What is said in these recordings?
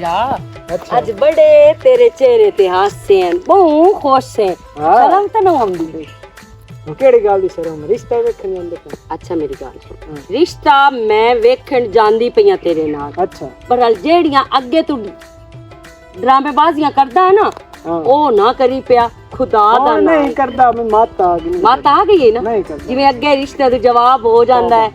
ਵੀਰਾ अच्छा ਅੱਜ ਬੜੇ ਤੇਰੇ ਚਿਹਰੇ ਤੇ ਹਾਸੇ ਹਨ ਬਹੁਤ ਖੁਸ਼ ਹੈ ਸ਼ਰਮ ਤਾਂ ਨਾ ਆਉਂਦੀ ਬਈ केड़ी गल दी शर्म रिश्ता वेखण ਜਾਂਦੇ ਪਏ ਅੱਛਾ ਮੇਰੀ ਗੱਲ ਸੁਣ ਰਿਸ਼ਤਾ ਮੈਂ ਵੇਖਣ ਜਾਂਦੀ ਪਈਆਂ ਤੇਰੇ ਨਾਲ अच्छा ਪਰ ਜਿਹੜੀਆਂ ਅੱਗੇ ਤੂੰ ਡਰਾਮੇਬਾਜ਼ੀਆਂ ਕਰਦਾ ਹੈ ਨਾ ਉਹ ਨਾ ਕਰੀ ਪਿਆ ਖੁਦਾ ਦਾ ਨਾਮ नहीं करदा मैं माता आ गई ਮਾਤ ਆ ਗਈ ਹੈ ਨਾ नहीं करदा ਜਿਵੇਂ ਅੱਗੇ ਰਿਸ਼ਤੇ ਦਾ ਜਵਾਬ ਹੋ ਜਾਂਦਾ ਹੈ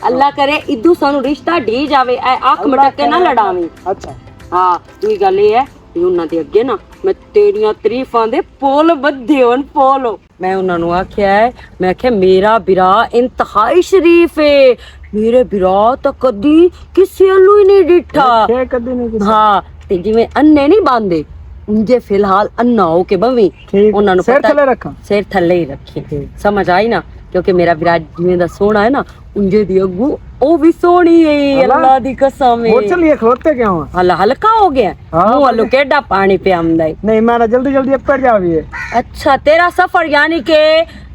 ਅੱਲਾ ਕਰੇ ਇਦੂ ਸਾਨੂੰ ਰਿਸ਼ਤਾ ਢੀ ਜਾਵੇ ਐ ਅੱਖ ਮਟਕ ਕੇ ਨਾ ਲੜਾਵੀਂ अच्छा ਹਾਂ ਦੂਜੀ ਗੱਲ ਇਹ ਹੈ ਕਿ ਉਹਨਾਂ ਦੇ ਅੱਗੇ ਨਾ ਮੈਂ ਤੇਰੀਆਂ ਤਾਰੀਫਾਂ ਦੇ ਪੋਲ ਬੱਧੇ ਹੋਣ ਪੋਲ ਮੈਂ ਉਹਨਾਂ ਨੂੰ ਆਖਿਆ ਹੈ ਮੈਂ ਆਖਿਆ ਮੇਰਾ ਬਿਰਾ ਇੰਤਹਾਈ ਸ਼ਰੀਫ ਹੈ ਮੇਰੇ ਬਿਰਾ ਤਾਂ ਕਦੀ ਕਿਸੇ ਵੱਲੋਂ ਹੀ ਨਹੀਂ ਡਿੱਠਾ के कदी नहीं ਹਾਂ ਤੇ ਜਿਵੇਂ ਅੰਨੇ ਨਹੀਂ ਬਾਂਦੇ ਉਂਝੇ ਫਿਲਹਾਲ ਅੰਨਾ ਹੋ ਕੇ ਬਵੀਂ ठीक ਉਹਨਾਂ ਨੂੰ सिर ਪਤਾ थले रखा ਸਿਰ ਥੱਲੇ ਹੀ ਰੱਖੀ ਸਮਝ ਆਈ ਨਾ ਕਿਉਂਕਿ ਮੇਰਾ ਵਿਰਾਜ ਜਿਵੇਂ ਦਾ ਸੋਹਣਾ ਹੈ ਨਾ ਉਂਝੇ ਦੀ ਅੱਗੂ ਉਹ ਵੀ ਸੋਹਣੀ ਹੈ ਅੱਲਾ ਦੀ ਕਸਮ ਹੈ और चलिए खलोते क्यों हैं ਹਲਾ ਹਲਕਾ ਹੋ ਗਿਆ ਮੂੰਹ ਵੱਲੋਂ ਕਿਹੜਾ ਪਾਣੀ ਪਿਆਉਂਦਾ ਹੈ नहीं मारा जल्दी जल्दी ऊपर जाविए ਅੱਛਾ ਤੇਰਾ ਸਫ਼ਰ ਯਾਨੀ ਕਿ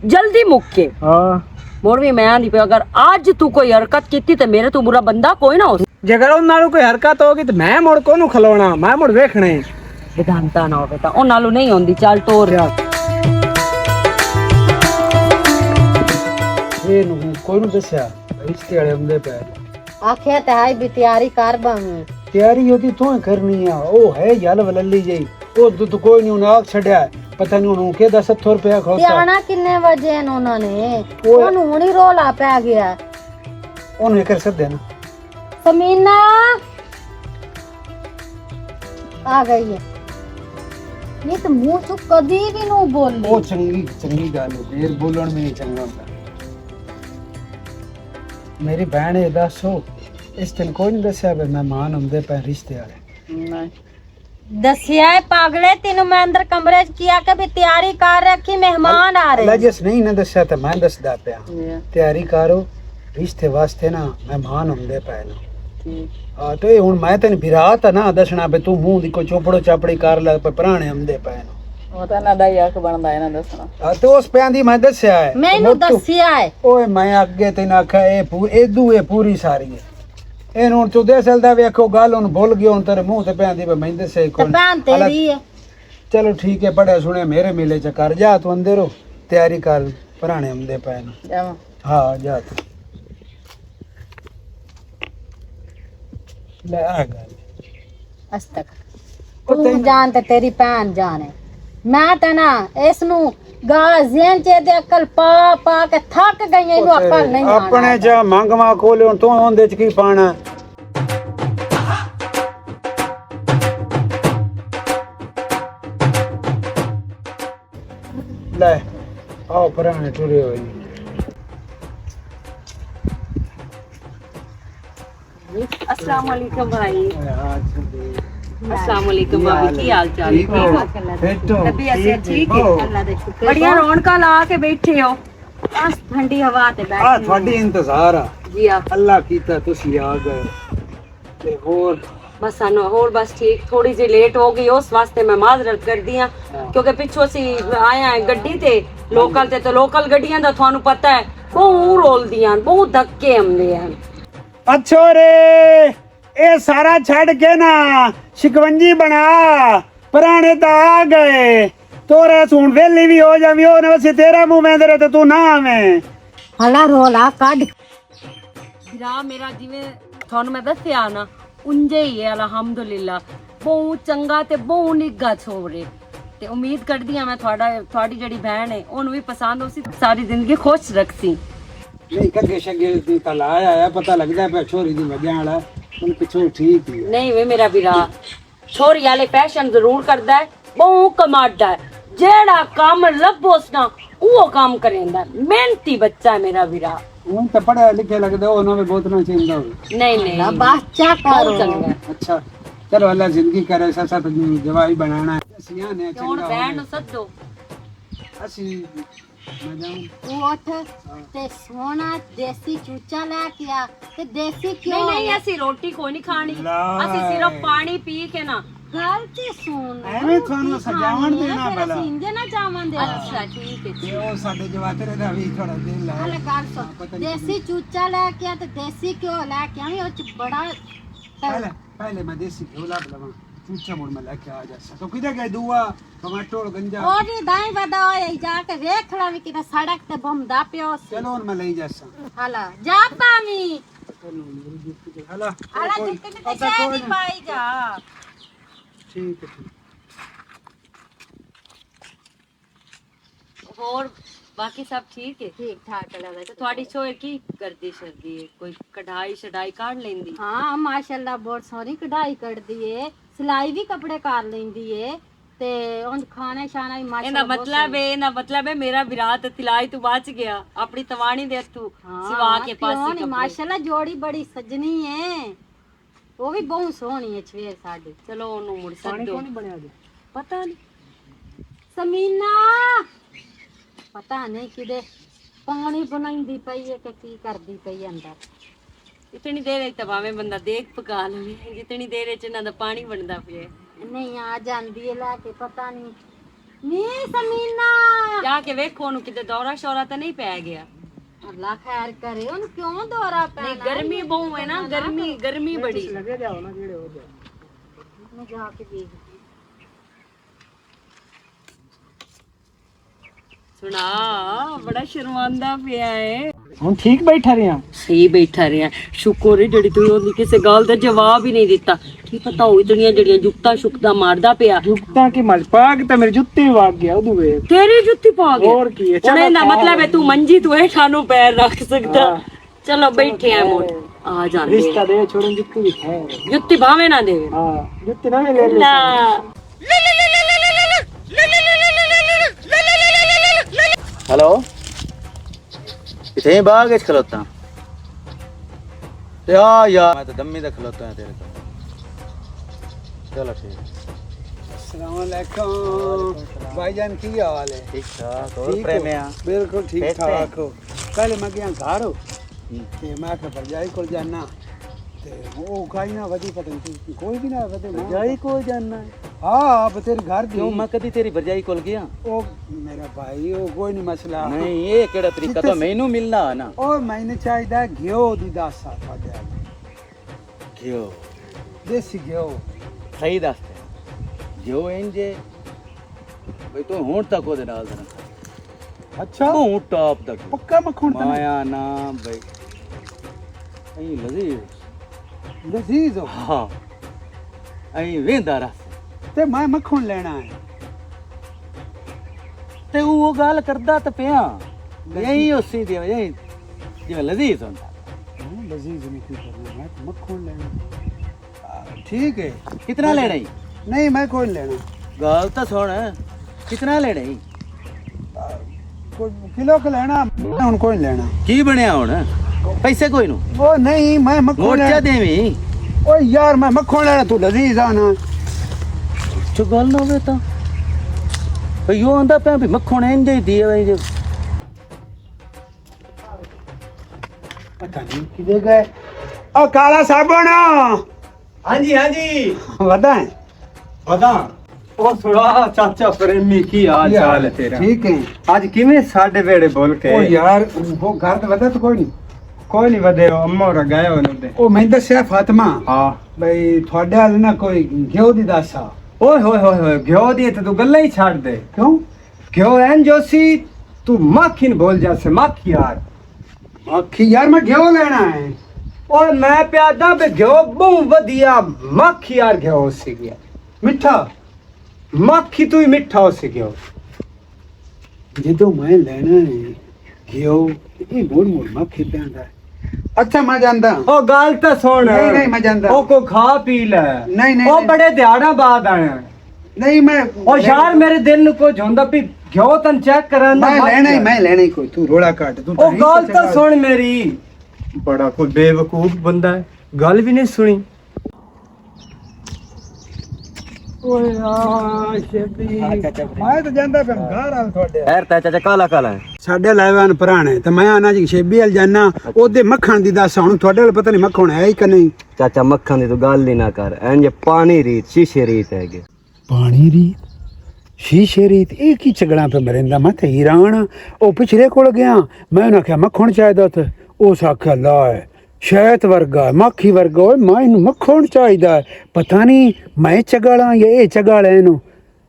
ਜਲਦੀ ਮੁੱਕੇ हां ਮੋੜ ਵੀ ਮੈਂ ਆਂਦੀ ਪਿਆ ਅਗਰ ਅੱਜ ਤੂੰ ਕੋਈ ਹਰਕਤ ਕੀਤੀ ਤੇ ਮੇਰੇ ਤੋਂ ਬੁਰਾ ਬੰਦਾ ਕੋਈ ਨਾ ਹੋ जेकर उन नालों कोई हरकत होगी तो मैं मुड़ कोनू खलोना मैं मुड़ वेखणे ਵਿਧਾਨਤਾ ਨਾ ਹੋਵੇ ਤਾਂ ਉਹ ਨਾਲੋਂ ਨਹੀਂ ਹੁੰਦੀ ਚੱਲ ਟੋਰ ਇਹ ਨੂੰ ਕੋਈ ਨੂੰ ਦੱਸਿਆ ਰਿਸ਼ਤੇ ਵਾਲੇ ਹੁੰਦੇ ਪਏ आखे ते हाई भी तैयारी कर बंग ਤਿਆਰੀ ਉਹਦੀ ਤੂੰ ਕਰਨੀ ਆ ਉਹ ਹੈ ਯਲ ਵਲੱਲੀ ਜਈ ਉਹ ਤੂੰ ਕੋਈ ਨਹੀਂ ਉਹਨੇ ਆਖ ਛੱਡਿਆ ਪਤਾ ਨਹੀਂ ਉਹਨੂੰ ਕਿਹਦਾ 70 ਰੁਪਇਆ ते ਖੋਤਾ आना किन्ने बजे न उन्होंने ओनू हुनी रोला पै गया ਉਹਨੂੰ ਕਰ ਸਕਦੇ ਨਾ समीना आ गई है नहीं तो मुंह चुप कदी भी नु बोले ਉਹ ਚੰਗੀ ਗੱਲ ਹੈ ਦੇਰ ਬੋਲਣ ਵੀ ਨਹੀਂ ਚੰਗਾ ਹੁੰਦਾ ਮੇਰੀ ਭੈਣ ਇਹ ਦੱਸੋ ਇਸ ਦਿਨ ਕੋਈ ਨਹੀਂ ਦੱਸਿਆ ਵੀ ਮਹਿਮਾਨ ਹੁੰਦੇ ਪਏ ਰਿਸ਼ਤੇ ਵਾਲੇ दसिया है पागले तेनू मैं अंदर कमरे च किया के भी तैयारी कर रखी मेहमान आ रहे ਅੱਲਾ ਜਿਸ ਨਹੀਂ ਨਾ ਦੱਸਿਆ ਤਾਂ ਮੈਂ ਦੱਸਦਾ ਪਿਆ ਤਿਆਰੀ ਕਰੋ ਰਿਸ਼ਤੇ ਵਾਸਤੇ ਨਾ ਮਹਿਮਾਨ ਹੁੰਦੇ ਪਏ ਨੇ ਹਾਂ ਤੇ ਹੁਣ ਮੈਂ ਤੈਨੂੰ ਬਿਰਾ ਤਾਂ ਨਾ ਦੱਸਣਾ ਵੀ ਤੂੰ ਮੂੰਹ ਦੀ ਕੋਈ ਚੋਪੜੋ ਚਾਪੜੀ ਕਰ ਲੈ ਪਏ ਪੁਰਾਣੇ ਹੁੰਦੇ ਪਏ ਨੇ ਉਹ ਤਾਂ ਨਾ ਦਾ ਯਾਕ ਬਣਦਾ ਇਹਨਾਂ ਦੱਸਣਾ ਆ ਤੇ ਉਸ ਪਿਆਂ ਦੀ ਮੈਂ ਦੱਸਿਆ ਹੈ मैनू दसिया है ਓਏ ਮੈਂ ਅੱਗੇ ਤੈਨੂੰ ਆਖਿਆ ਇਹ ਪੂਰੀ ਸਾਰੀ ਹੈ ਇਹਨੂੰ ਤੂੰ ਦੇ ਸਕਦਾ ਵੇਖੋ ਗੱਲ ਹੁਣ ਭੁੱਲ ਗਿਆ ਹੁਣ ਤੇਰੇ ਮੂੰਹ ਤੇ ਪੈਂਦੀ ਪਈ ਮੈਂ ਦੱਸੇ तो बहन तेरी है ਚਲੋ ਠੀਕ ਹੈ ਪੜਿਆ ਸੁਣਿਆ ਮੇਰੇ ਮੇਲੇ ਚ ਕਰ ਜਾ ਤੂੰ ਅੰਦਰ ਹੋ ਤਿਆਰੀ ਕਰ ਪੁਰਾਣੇ ਹੁੰਦੇ ਪਏ ਨੇ ਜਾਵਾਂ ਹਾਂ ਜਾ ਤੂੰ ਲੈ ਆ ਗੱਲ अस्तक तू जान ते तेरी भैन जाने मैं ते ना इसनू गाज़ियन चे दे अकल पा पा के थक गई इनू अकल नहीं आना ਆਪਣੇ ਚ ਮੰਗਵਾ ਖੋਲੇ ਹੁਣ ਤੂੰ ਉਹਦੇ ਚ ਕੀ ਪਾਣਾ ਲੈ ਆਓ ਪੁਰਾਣੇ ਟੁਰੇ ਹੋਏ अस्सलाम वालेकुम भाई ਹਾਂ अस्सलाम वालेकुम भाभी की हाल चाल ਠੀਕ ਹੋ तबीयत से ठीक है अल्लाह दे शुक्र बढ़िया रौनका ला के बैठे हो बस ठंडी हवा ते ਆ बैठ ਤੁਹਾਡੀ ਇੰਤਜ਼ਾਰ ਆ जी आप ਅੱਲਾ ਕੀਤਾ ਤੁਸੀਂ ਆ ਗਏ ਤੇ ਹੋਰ बस सानू होर बस ठीक थोड़ी सी लेट हो गई उस वास्ते मैं माजरत कर दी क्योंकि पिछो सी आया है गड्डी ते लोकल ते तो लोकल गड्डियां दा थानू पता है बहुत रोलदियां बहुत धक्के आंदे हैं ਅੱਛੋ ਰੇ ਇਹ ਸਾਰਾ ਛੱਡ ਕੇ ਨਾ ਸ਼ਿਕਵੰਜੀ ਬਣਾ ਪੁਰਾਣੇ ਤਾਂ ਆ ਗਏ ਤੋਰੇ ਸੁਣ ਵੇਲੀ ਵੀ ਹੋ ਜਾਵੀ ਉਹ ਨਾ ਵਸੇ ਤੇਰਾ ਮੂੰਹ ਮੈਂਦਰੇ ਤੇ ਤੂੰ ਨਾ ਆਵੇਂ हला रोला काट ਵੀਰਾ ਮੇਰਾ ਜਿਵੇਂ ਤੁਹਾਨੂੰ ਮੈਂ ਦੱਸਿਆ ਨਾ ਉਂਝੇ ਹੀ ਹੈ ਅਲਹਮਦੁਲਿਲਾ ਬਹੁਤ ਚੰਗਾ ਤੇ ਬਹੁਤ ਨਿੱਘਾ ਛੋਰੇ ਤੇ ਉਮੀਦ ਕਰਦੀ ਆ ਮੈਂ ਤੁਹਾਡੀ ਜਿਹੜੀ ਭੈਣ ਹੈ ਉਹਨੂੰ ਵੀ ਪਸੰਦ ਹੋਸੀ ਸਾਰੀ ਜ਼ਿੰਦਗੀ ਖੁਸ਼ ਰੱਖਸੀ ਨਹੀਂ ਕੱਗੇ ਸ਼ੱਗੇ ਦੀ ਤਾਂ ਲਾਇਆ ਆ ਪਤਾ ਲੱਗਦਾ ਪਿਆ ਛੋਰੀ ਦੀ ਵਜ੍ਹਾ ਵਾਲਾ ਹੁਣ ਪਿੱਛੋਂ ਠੀਕ ਹੀ ਨਹੀਂ ਵੇ ਮੇਰਾ ਵੀਰਾ ਛੋਰੀ ਵਾਲੇ ਫੈਸ਼ਨ ਜ਼ਰੂਰ ਕਰਦਾ ਹੈ ਬਹੁਤ ਕਮਾਦਾ ਹੈ ਜਿਹੜਾ ਕੰਮ ਲੱਭੋਸ ਨਾ ਉਹ ਕੰਮ ਕਰੇਂਦਾ ਮਿਹਨਤੀ ਬੱਚਾ ਹੈ ਮੇਰਾ ਵੀਰਾ ਹੁਣ ਤਾਂ ਪੜਿਆ ਲਿਖਿਆ ਲੱਗਦਾ ਉਹਨਾਂ ਵਿੱਚ ਬਹੁਤ ਨਾ ਚਿੰਦਾ ਹੋਵੇ ਨਹੀਂ ਨਹੀਂ बच्चा ਬਹੁਤ करो ਚੰਗਾ ਹੈ। ਅੱਛਾ ਚਲੋ ਅੱਲਾ ਜ਼ਿੰਦਗੀ ਕਰੇ ਸਸਾ ਤਾਂ ਜਵਾਈ ਬਣਾਣਾ ਅਸੀਂ ਨੇ ਤੇ ਹੁਣ ਚੰਗਾ ਭੈਣ ਨੂੰ ਸੱਦੋ ਅਸੀਂ ਮੈਂ ਜਾऊं उठ ते सोना देसी चूचा लेके आ ते देसी क्यों ਨਹੀਂ ਨਹੀਂ ਅਸੀਂ ਰੋਟੀ ਕੋਈ ਨਹੀਂ ਖਾਣੀ ਲੈ। ਅਸੀਂ ਸਿਰਫ ਪਾਣੀ ਪੀ ਕੇ ਨਾ गलती सुन ਐਵੇਂ ਤੁਹਾਨੂੰ ਸਜਾਵਣ ਦੇਣਾ ਪਹਿਲਾਂ इंजे ना जावन दे ਅੱਛਾ ਠੀਕ ਹੈ ਤੇ ਉਹ ਸਾਡੇ ਜਵਾਤਰੇ ਦਾ ਵੀ ਥੋੜਾ ਦਿਲ हले ਹੈ कर सो देसी चूचा लेके आ ते देसी क्यों लेके आवी ओ च बड़ा पहले मैं देसी घी ला लवा चूचा मुड़ में लेके आ जा तो किधर गए दुआ टमाटो गंजा ओ जी दाई बदा होए जाके देख ला वी कि सड़क ते बमदा पियो सी चलो मैं ले जासा हाला जा पामी हला आला जुत्ते ते शादी पाई जा ठीक है ਹੋਰ ਬਾਕੀ ਸਭ ਠੀਕ ਹੈ ठीक ठाक लगा ਤੇ ਤੁਹਾਡੀ ਛੋਏ ਕੀ ਕਰਦੀ ਸ਼ਰਦੀ ਹੈ ਕੋਈ ਕਢਾਈ ਛਡਾਈ ਕੱਢ ਲੈਂਦੀ हाँ माशाल्लाह बहुत सोहनी कढ़ाई करदी है सिलाई भी कपड़े कर लेंदी है ते उन खाने शाना भी ਇਹਦਾ माशाल्लाह ਮਤਲਬ ਹੈ ਮੇਰਾ ਵਿਰਾਤ ਤਿਲਾਈ ਤੂੰ ਬਚ ਗਿਆ ਆਪਣੀ ਤਵਾਣੀ ਦੇ ਤੂੰ ਸਿਵਾ ਕੇ ਪਾਸੀ ਕੱਪੜੇ माशाल्लाह जोड़ी बड़ी सजनी है वो भी बहुत सोहनी है छवेर साडी ਚਲੋ ਉਹਨੂੰ ਮੁੜ ਸੱਦੋ बनया दे ਪਤਾ ਨਹੀਂ समीना पता नहीं किदे पानी बनाईंदी पई है कि की करदी पई अंदर ਇਤਨੀ ਦੇਰ ਵਿੱਚ ਤਾਂ ਭਾਵੇਂ ਬੰਦਾ ਦੇਖ ਪਕਾ ਲਵੇ ਜਿਤਨੀ ਦੇਰ ਵਿੱਚ ਇਹਨਾਂ ਦਾ ਪਾਣੀ ਬਣਦਾ ਪਿਆ नहीं आ जांदी है लाके पता नहीं नी समीना ਜਾ ਕੇ ਵੇਖੋ ਉਹਨੂੰ ਕਿਤੇ ਦੌਰਾ ਸ਼ੌਰਾ ਤਾਂ ਨਹੀਂ ਪੈ ਗਿਆ अल्लाह खैर करे उन क्यों दौरा ਨਹੀਂ पैना ਗਰਮੀ ਬਹੁਤ ਹੈ ਨਾ ਗਰਮੀ ਬੜੀ लगे जाओ ना जेड़े हो जाए मैं जाके देख ਸੁਣਾ ਬੜਾ ਸ਼ਰਮਾਂਦਾ ਪਿਆ ਹੈ हम ठीक बैठा रहे हैं ਸਹੀ ਬੈਠਾ ਰਿਹਾ ਸ਼ੁਕਰ ਹੈ ਜਿਹੜੀ ਤੂੰ ਉਹਦੀ ਕਿਸੇ ਗੱਲ ਦਾ ਜਵਾਬ ਹੀ ਨਹੀਂ ਦਿੱਤਾ ਕੀ ਪਤਾ ਉਹ ਇਤਨੀਆਂ ਜਿਹੜੀਆਂ ਜੁੱਤਾ ਸ਼ੁਕਦਾ ਮਾਰਦਾ ਪਿਆ जुत्ता की मल पाग ते मेरी जुत्ती वाग गया उदू वे ਤੇਰੀ ਜੁੱਤੀ ਪਾ ਗਿਆ और की है ਉਹਨੇ ਨਾ ਮਤਲਬ ਹੈ ਤੂੰ ਮੰਜੀ ਤੂੰ ਇਹ ਠਾਨੂੰ ਪੈਰ ਰੱਖ ਸਕਦਾ ਚਲੋ ਬੈਠੇ ਆ ਮੋੜ ਆ ਜਾਂਦੇ रिश्ता दे छोड़न जुत्ती भी है ਜੁੱਤੀ ਭਾਵੇਂ ਨਾ ਦੇਵੇ हां जुत्ती ना ले ਨਾ हेलो इतने बाग खलोता यार मैं तो दम्मी तक खलोता है तेरे को चलो ठीक अस्सलाम वालेकुम भाईजान की हाल है ठीक ठाक और ठीक प्रेम हो? है बिल्कुल ठीक कैसे ठाक हो पहले मैं गया घर हो ते मैं आखिया भरजाई को जाना ते वो काई ना वदी पता नहीं कोई भी ना वदे भरजाई को जानना है हां अब तेरे घर दी क्यों मैं कदी तेरी भरजाई कोल गया ओ मेरा भाई ओ कोई नहीं मसला नहीं ये केड़ा तरीका तो मैनू मिलना है ना ओ मैंने चाहिदा घियो दी दासा थाडे क्यों देसी घियो सही दसते जो इंजे भाई तू हुण तक ओदे नाल देना अच्छा तू टॉप तक पक्का मक्खन ता माया ना भाई ऐ लजीज लजीज हो हाँ ऐ वेंदा रस ते मैं मक्खन लेना है ਤੇ ਉਹ ਗੱਲ ਕਰਦਾ ਤਾਂ ਪਿਆ ਯਹੀ ਉਸੇ ਦੀ ਵਜ੍ਹਾ ਜਿਵੇਂ ਲਜ਼ੀਜ਼ ਹੁੰਦਾ लजीज नहीं की करना मैं तो मक्खन लेना ठीक है ਕਿਤਨਾ ਲੈਣਾ ਹੀ नहीं मैं कोई नहीं लेना ਗੱਲ ਤਾਂ ਸੁਣ ਕਿਤਨਾ ਲੈਣਾ ਹੀ कोई किलो का लेना मैं उन कोई नहीं लेना ਕੀ ਬਣਿਆ ਹੁਣ ਪੈਸੇ ਕੋਈ ਨੂੰ वो नहीं मैं मक्खन ਮੋਰਚਾ लेना ਦੇਵੀਂ ओ यार मैं मक्खन लेना तू लजीज आना ਜੋ ਗੱਲ ਨਾ ਹੋਵੇ ਤਾਂ ਭਈ ਉਹ ਆਂਦਾ ਪਿਆ ਵੀ ਮੱਖਣ ਇੰਜ ਹੀ ਦੀ ਹੈ ਜੇ पता नहीं किधर गए ओ काला साबुन हाँ जी वदा है बता ओ सुना चाचा प्रेमी की हाल चाल है तेरा ठीक है आज किवें साडे वेड़े बोल के ओ यार वो घर तो वदा तो कोई नहीं कोई नहीं वदे अम्मा और गए होने दे ओ मैं दस्या फातिमा हाँ भाई थोड़े हाल ना कोई घियो दी दासा ओए होए होए होए घ्यो दी ते तू गल्ला ही छाड़ दे क्यों घ्यो एन जोसी तू माखी न बोल जैसे माखी यार आखी यार मैं घियो लेना है और मैं प्यादा बे घ्यो बहु वधिया माखी यार घ्यो सी गया मिठा माखी तू ही मिठा हो सी गयो जो मैं लेना है घियो ये मोड़ मोड़ मक्खी पे आंदा है अच्छा मैं जानदा ओ गाल तो सुन नहीं नहीं मैं जानदा ओ को खा पी ले नहीं नहीं ओ नहीं, बड़े ध्याड़ा बाद आया नहीं मैं ओ यार मेरे दिल को झुंदा भी घ्यो तन चेक करन मैं लेना ही मैं लेना ही कोई तू रोड़ा काट तू ओ गल तो सुन मेरी बड़ा कोई बेवकूफ बंदा है गल भी नहीं सुनी ओए यार शेबी मैं तो जानदा पे घर आल थोड़े ਯਾਰ ਤਾਂ ਚਾਚਾ ਕਾਲਾ ਕਾਲਾ ਸਾਡੇ ਲਾਇਵਾਨ ਪੁਰਾਣੇ ਤੇ ਮੈਂ ਆਣਾ ਜੀ ਸ਼ੇਬੀ ਵਾਲ ਜਾਣਾ ਉਹਦੇ ਮੱਖਣ ਦੀ ਦੱਸ ਹੁਣ ਤੁਹਾਡੇ ਵਾਲ ਪਤਾ ਨਹੀਂ ਮੱਖਣ ਹੈ ਹੀ ਕਿ ਨਹੀਂ ਚਾਚਾ ਮੱਖਣ ਦੀ ਤੂੰ ਗੱਲ ਹੀ ਨਾ ਕਰ ਇੰਜ ਪਾਣੀ ਰੀਤ ਸ਼ੀਸ਼ੇ ਰੀਤ ਹੈਗੇ ਪਾਣੀ ਰੀਤ ਸ਼ੀਸ਼ੇ ਰੀਤ ਇਹ ਕੀ ਝਗੜਾ ਪੇ ਮਰਿੰਦਾ ਮੈਂ ਤੇ ਹੀਰਾਨ ਉਹ ਪਿਛਲੇ ਕੋਲ ਗਿਆ ਮੈਂ ਉਹਨਾਂ ਆਖਿਆ ਮੱਖਣ ਚਾਹੀਦਾ ਤੇ ਉਸ ਆਖਿਆ ਲਾ ਸ਼ਹਿਦ ਵਰਗਾ ਮੱਖੀ ਵਰਗਾ ਓਏ ਮੈਂ ਇਹਨੂੰ ਮੱਖਣ ਚਾਹੀਦਾ ਹੈ। ਪਤਾ ਨਹੀਂ ਮੈਂ ਚਗਾਲਾਂ ਜਾਂ ਇਹ ਚਗਾਲ ਇਹਨੂੰ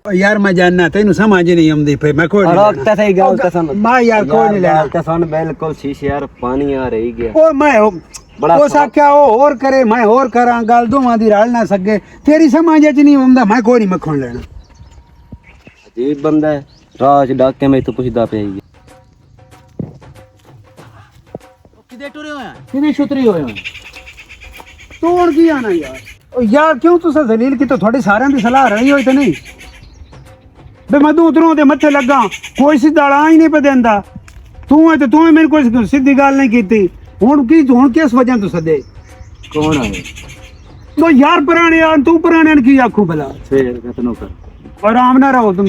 ਯਾਰ ਮੈਂ ਜਾਨਣਾ ਤੈਨੂੰ ਸਮਝ ਨਹੀਂ ਆਉਂਦੀ ਪਈ ਮੈਂ ਕੋਈ ਰੋਕ ਤਾਂ ਸਹੀ ਗੱਲ ਤਾਂ ਸੁਣ ਮੈਂ ਯਾਰ ਕੋਈ ਨਹੀਂ ਲੈਣਾ ਤਾਂ ਸੁਣ ਬਿਲਕੁਲ ਸ਼ੀਸ਼ੇ ਯਾਰ ਪਾਣੀ ਆ ਰਹੀ ਗਿਆ ਓ ਮੈਂ ਬੜਾ ਉਹ ਸਾਖਿਆ ਉਹ ਹੋਰ ਕਰੇ ਮੈਂ ਹੋਰ ਕਰਾਂ ਗੱਲ ਦੋਵਾਂ ਦੀ ਰਲ ਨਾ ਸਕੇ ਤੇਰੀ ਸਮਝ ਚ ਨਹੀਂ ਆਉਂਦਾ ਮੈਂ ਕੋਈ ਨਹੀਂ ਮੱਖਣ ਲੈਣਾ ਅਜੀਬ ਬੰਦਾ ਹੈ ਰਾਜ ਡਾਕ ਕੇ ਮੈਂ ਤੋਂ ਪੁੱਛਦਾ ਪਿਆ ਜੀ ਕਿਦੇ ਟੁਰੇ ਹੋਇਆ ਕਿਵੇਂ ਛੁਤਰੀ ਹੋਏ ਹੋ ਤੂੰ ਹੁਣ ਕੀ ਆਣਾ ਯਾਰ ਓ ਯਾਰ ਕਿਉਂ ਤੁਸੀਂ ਜ਼ਲੀਲ ਕੀ ਤੁਹਾਡੀ ਸਾਰਿਆਂ ਦੀ ਸਲਾਹ ਰਹੀ ਹੋਈ ਤੇ ਨਹੀਂ ਬੇ ਮੈਂ ਤੂੰ ਉਧਰੋਂ ਦੇ ਮੱਥੇ ਲੱਗਾ ਕੋਈ ਸਿੱਧਾ ਲਾ ਹੀ ਨਹੀਂ ਪੈ ਦਿੰਦਾ ਤੂੰ ਹੈ ਤੇ ਤੂੰ ਮੈਨੂੰ ਕੋਈ ਸਿੱਧੀ ਗੱਲ ਨਹੀਂ ਕੀਤੀ ਹੁਣ ਕਿਸ ਵਜ੍ਹਾ ਤੋਂ ਸੱਦੇ ਕੌਣ ਆਏ ਤੋ ਯਾਰ ਪੁਰਾਣੇ ਆ ਤੂੰ ਪੁਰਾਣੇ ਨੂੰ ਕੀ ਆਖੂ ਭਲਾ ਫੇਰ ਕਤਨੋਂ ਕਰ ਆਰਾਮ ਨਾ ਰਹੋ ਤੁਮ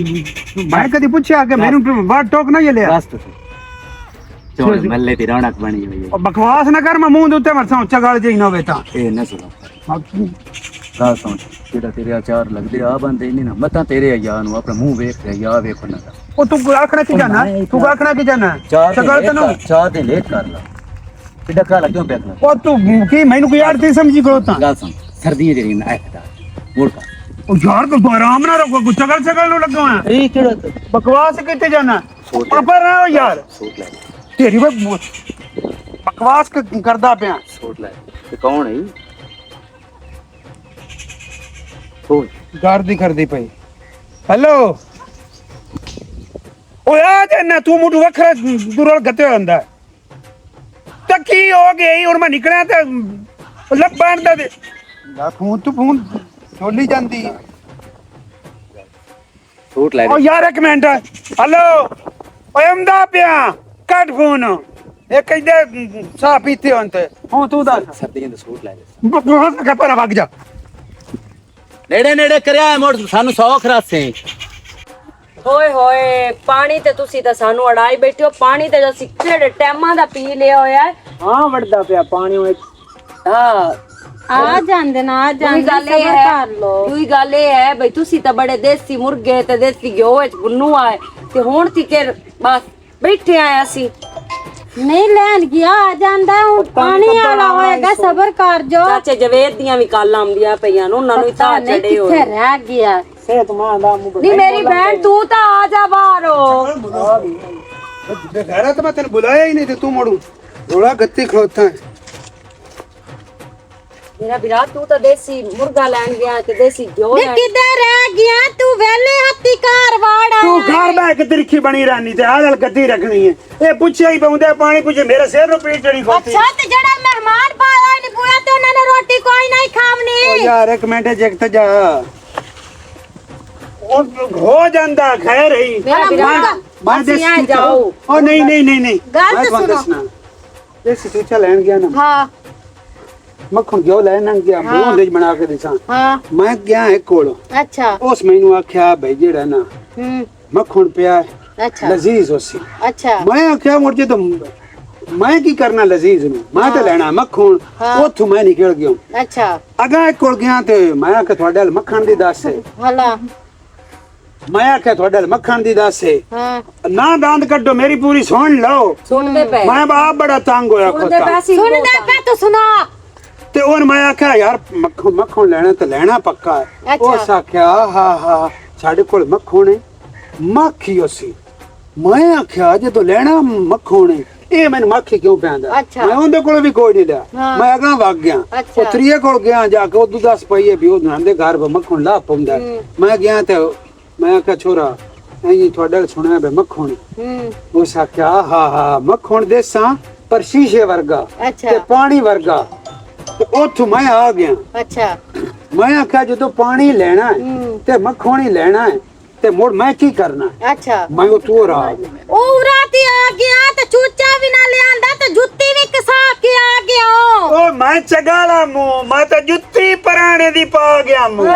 ਮੈਂ ਕਦੀ ਪੁੱਛਿਆ ਕਿ ਮੈਨੂੰ ਬਾਤ ਟੋਕ ਨਾ ਲਿਆ ਬਸ ਤੂੰ ਚੋਲ ਮੱਲੇ ਦੀ ਰੌਣਕ ਬਣੀ ਹੋਈ ਹੈ ਬਕਵਾਸ ਨਾ ਕਰ ਮੈਂ ਮੂੰਹ ਦੇ ਉੱਤੇ ਮਰਸਾਂ ਉੱਚਾ ਗਾਲ ਜਿਹੀ ਨਾ ਹੋਵੇ ਤਾਂ ਇਹ ਨਾ ਸੁਣੋ ਗੱਲ ਸੁਣ ਜਿਹੜਾ ਤੇਰੇ ਆਚਾਰ ਲੱਗਦੇ ਆ ਬੰਦੇ ਨਹੀਂ ਨਾ ਮਤਾਂ ਤੇਰੇ ਆ ਨੂੰ ਆਪਣਾ ਮੂੰਹ ਵੇਖ ਰਿਹਾ ਯਾ ਵੇਖ ਨਾ ਉਹ ਤੂੰ ਆਖਣਾ ਕੀ ਜਾਣਾ ਤੂੰ ਆਖਣਾ ਕੀ ਜਾਣਾ ਸ਼ਕਲ ਤੈਨੂੰ ਚਾਹ ਦੇ ਲੇਟ ਕਰ ਲਾ ਕਿੱਡਾ ਕਾਲਾ ਕਿਉਂ ਪੈਣਾ ਉਹ ਤੂੰ ਕੀ ਮੈਨੂੰ ਕੋਈ ਯਾਰ ਤੇ ਸਮਝੀ ਕਰੋ ਤਾਂ ਗੱਲ ਸੁਣ ਸਰਦੀਆਂ ਜਿਹੜੀ ਨਾ ਐਕਦਾ ਮੋੜ ਕਰ ਉਹ ਯਾਰ ਤੂੰ ਆਰਾਮ ਨਾ ਰੱਖੋ ਗੁੱਸਾ ਕਰ ਨੂੰ ਲੱਗਾ ਹੋਇਆ ਇਹ ਕਿਹੜਾ ਬਕਵਾਸ ਕਿੱਥੇ ਜਾਣਾ ਪਰ ਨਾ ਹੋ ਯਾਰ ਸੂਟ ਲੈ ਤੇਰੀ ਬਕਵਾਸ ਕਰਦਾ ਪਿਆ ਸੂਟ ਲੈ ਤੇ ਕੌਣ ਹੈ ਫੋਨ ਗਾਰਦੀ ਕਰਦੀ ਪਈ ਹੈਲੋ ਓਏ ਆ ਜਨਾ ਤੂੰ ਮੁੱਢ ਵੱਖਰਾ ਦੁਰਲ ਗੱਤੇ ਹੁੰਦਾ ਤਾਂ ਕੀ ਹੋ ਗਈ ਹੁਣ ਮੈਂ ਨਿਕਲਿਆ ਤੇ ਲੱਭਣ ਦਾ ਲਾ ਫੋਨ ਤੂੰ ਫੋਨ ਛੋਲੀ ਜਾਂਦੀ ਸੂਟ ਲੈ ਓ ਯਾਰ ਇੱਕ ਮਿੰਟ ਹੈਲੋ ਓਏ ਆਉਂਦਾ ਪਿਆ ਕੱਟ ਫੋਨ ਇਹ ਕਹਿੰਦੇ ਸਾਹ ਪੀਤੇ ਹੋਣ ਤੇ ਹੁਣ ਤੂੰ ਦੱਸ ਸਰਦੀਆਂ ਦੇ ਸੂਟ ਲੈ ਲੈ ਬਕਵਾਸ ਕਰ ਪਰ ਵਗ ਜਾ ਨੇੜੇ ਨੇੜੇ ਕਰਿਆ ਮੋੜ ਸਾਨੂੰ 100 ਖਰਾਸੇ ਹੋਏ ਹੋਏ ਪਾਣੀ ਤੇ ਤੁਸੀਂ ਤਾਂ ਸਾਨੂੰ ਅੜਾਈ ਬੈਠੇ ਹੋ ਪਾਣੀ ਤੇ ਅਸੀਂ ਕਿਹੜੇ ਟਾਈਮਾਂ ਦਾ ਪੀ ਲਿਆ ਹੋਇਆ ਹੈ। ਹਾਂ ਵੜਦਾ ਪਿਆ ਪਾਣੀ ਵਿੱਚ ਹਾਂ ਆ ਜਾਂਦੇ ਨਾ ਆ ਜਾਂਦੇ ਗੱਲ ਇਹ ਸਬਰ ਹੈ ਕਰ ਲੋ ਦੂਈ ਗੱਲ ਇਹ ਹੈ ਬਈ ਤੁਸੀਂ ਤਾਂ ਬੜੇ ਦੇਸੀ ਮੁਰਗੇ ਤੇ ਦੇਸੀ ਘਿਓ ਵਿੱਚ ਗੁੰਨੂ ਆਏ ਤੇ ਹੁਣ ਤੀਕੇ ਬਸ ਬੈਠੇ ਆਇਆ ਸੀ ਨਹੀਂ ਲੈਣ ਗਿਆ ਆ ਜਾਂਦਾ ਹੁਣ ਪਾਣੀ ਵਾਲਾ ਹੋਏਗਾ ਸਬਰ ਕਰ ਜੋ ਚਾਚੇ ਜਵੇਦ ਦੀਆਂ ਵੀ ਕਾਲਾਂ ਆਉਂਦੀਆਂ ਪਈਆਂ ਨੇ ਉਹਨਾਂ ਨੂੰ ਤਾਂ ਨਹੀਂ ਚੜੇ ਹੋਏ ਕਿੱਥੇ ਰਹਿ ਗਿਆ ਸਿਹਤ ਮਾਂ ਦਾ ਮੂੰਹ ਨਹੀਂ ਮੇਰੀ ਭੈਣ ਤੂੰ ਤਾਂ ਆ ਜਾ ਬਾਹਰੋਂ ਬੇਗੈਰਤ ਮੈਂ ਤੈਨੂੰ ਬੁਲਾਇਆ ਹੀ ਨਹੀਂ ਤੇ ਤੂੰ ਮੋੜੂ ਰੋਲਾ ਗੱਤੀ ਖਲੋਤਾ ਹੈ ਮੇਰਾ ਵੀਰਾ ਤੂੰ ਤਾਂ ਦੇਸੀ ਮੁਰਗਾ ਲੈਣ ਗਿਆ ਤੇ ਦੇਸੀ ਘਿਓ ਨੀ ਲੈਣ ਕਿੱਧਰ ਰਹਿ ਗਿਆ ਤੂੰ ਵੇਲੇ ਹੱਥੀ ਘਰ ਵਾੜਾ ਤੂੰ ਘਰ ਬੈ ਕੇ ਤਿਰਖੀ ਬਣੀ ਰਹਿਣੀ ਤੇ ਆਹ ਨਾਲ ਗੱਦੀ ਰੱਖਣੀ ਹੈ ਇਹ ਪੁੱਛਿਆ ਹੀ ਪਾਉਂਦਾ ਪਾਣੀ ਪੁੱਛੇ ਮੇਰੇ ਸਿਰ ਨੂੰ ਪੀੜ ਚੜੀ ਖੋਤੀ ਅੱਛਾ ਤੇ ਜਿਹੜਾ ਮਹਿਮਾਨ ਪਾਇਆ ਨਹੀਂ ਪੂਰਾ ਤੇ ਉਹਨਾਂ ਨੇ ਰੋਟੀ ਕੋਈ ਨਹੀਂ ਓ ਖਾਵਣੀ ਯਾਰ ਇੱਕ ਮਿੰਟ ਜਗਤ ਜਾ ਉਹ ਹੋ ਜਾਂਦਾ ਖੈਰ ਹੀ ਮੇਰਾ ਵੀਰਾ ਮੈਂ ਅਸੀਂ ਆ ਜਾਓ ਓ ਨਹੀਂ ਨਹੀਂ ਨਹੀਂ ਨਹੀਂ ਗੱਲ ਮੈਂ ਤਾਂ ਤੁਹਾਨੂੰ ਸੁਣੋ। ਦੱਸਣਾ ਇਹ ਸਿੱਟਾ ਲੈਣ ਗਿਆ ਨਾ ਹਾਂ ਮੱਖਣ ਘਿਓ ਲੈਣ ਗਿਆ ਮੂੰਹ ਦੇ ਬਣਾ ਕੇ ਦਿਸਾਂ ਹਾਂ ਮੈਂ ਗਿਆ ਇੱਕ ਕੋਲ ਅੱਛਾ ਉਸ ਮੈਨੂੰ ਆਖਿਆ ਭਈ ਜਿਹੜਾ ਨਾ ਹੂੰ ਮੱਖਣ ਪਿਆ ਅੱਛਾ ਲਜ਼ੀਜ਼ ਹੋਸੀ ਅੱਛਾ ਮੈਂ ਆਖਿਆ ਮੁੜ ਜੇ ਤਾਂ ਮੈਂ ਕੀ ਕਰਨਾ ਲਜ਼ੀਜ਼ ਨੂੰ ਮੈਂ ਤਾਂ ਲੈਣਾ ਮੱਖਣ ਹਾਂ। ਉੱਥੋਂ ਮੈਂ ਨਿਕਲ ਗਿਆ ਅੱਛਾ ਅਗਾ ਇੱਕ ਕੋਲ ਗਿਆ ਤੇ ਮੈਂ ਆਖਿਆ ਤੁਹਾਡੇ ਵੱਲ ਮੱਖਣ ਦੀ ਦੱਸ ਹੈ ਹਲਾ ਮੈਂ ਆਖਿਆ ਤੁਹਾਡੇ ਵੱਲ ਮੱਖਣ ਦੀ ਦੱਸ ਹੈ ਹਾਂ ਨਾ ਦੰਦ ਕੱਢੋ ਮੇਰੀ ਪੂਰੀ ਸੁਣ ਲਓ ਸੁਣਦੇ ਪਏ ਮੈਂ ਬਾਪ ਬੜਾ ਤੰਗ ਹੋਇਆ ਸੁਣਦੇ ਖੋਤਾ ਪਏ ਸੀ ਸੁਣਦਾ ਪੈ ਤੂੰ ਸੁਣਾ ਤੇ ਉਹਨ ਮੈਂ ਆਖਿਆ ਯਾਰ ਮੱਖਣ ਲੈਣਾ ਤੇ ਲੈਣਾ ਪੱਕਾ ਹੈ ਅੱਛਾ। ਉਸ ਆਖਿਆ ਹਾਂ ਸਾਡੇ ਕੋਲ ਮੱਖਣ ਹੈ ਮੱਖੀ ਉਸੀ ਮੈਂ ਆਖਿਆ ਜਦੋਂ ਲੈਣਾ ਮੱਖਣ ਹੈ ਇਹ ਮੈਨੂੰ ਮੱਖੀ ਕਿਉਂ ਪੈਂਦਾ ਅੱਛਾ। ਮੈਂ ਉਹਦੇ ਕੋਲ ਵੀ ਕੋਈ ਨਹੀਂ ਲਿਆ ਹਾਂ। ਮੈਂ ਅਗਾਂ ਵਗ ਗਿਆ ਅੱਛਾ। ਉਹ ਤਰੀਏ ਕੋਲ ਗਿਆ ਜਾ ਕੇ ਉਹ ਦੱਸ ਪਈਏ ਵੀ ਉਹ ਨਾਂਦੇ ਘਰ ਬ ਮੱਖਣ ਲਾ ਪਾਉਂਦਾ ਮੈਂ ਗਿਆ ਤੇ ਮੈਂ ਆਖਿਆ ਛੋਰਾ ਐਂ ਤੁਹਾਡੇ ਸੁਣਿਆ ਬੇ ਮੱਖਣ ਹੂੰ ਉਸ ਆਖਿਆ ਹਾਂ ਮੱਖਣ ਦੇਸਾਂ ਪਰ ਸ਼ੀਸ਼ੇ ਵਰਗਾ ਅੱਛਾ। ਤੇ ਪਾਣੀ ਵਰਗਾ ਤੇ ਉੱਥੋਂ ਮੈਂ ਆ ਗਿਆ ਅੱਛਾ ਮੈਂ ਆਖਿਆ ਜਦੋਂ ਪਾਣੀ ਲੈਣਾ ਹੈ ਹੂੰ। ਤੇ ਮੱਖਣ ਹੀ ਲੈਣਾ ਹੈ ਤੇ ਮੁੜ ਮੈਂ ਕੀ ਕਰਨਾ ਹੈ? ਅੱਛਾ ਮੈਂ ਉਹ ਤੂੰ ਰਾ ਉਹ ਰਾਤੀ ਆ ਗਿਆ ਤੇ ਚੂਚਾ ਵੀ ਨਾ ਲਿਆਂਦਾ ਤੇ ਜੁੱਤੀ ਵੀ ਕਸਾ ਕੇ ਆ ਗਿਆ ਉਹ ਮੈਂ ਚਗਾਲਾ ਮੂੰਹ ਮੈਂ ਤਾਂ ਜੁੱਤੀ ਪਰਾਣੇ ਦੀ ਪਾ ਗਿਆ ਮੂੰਹ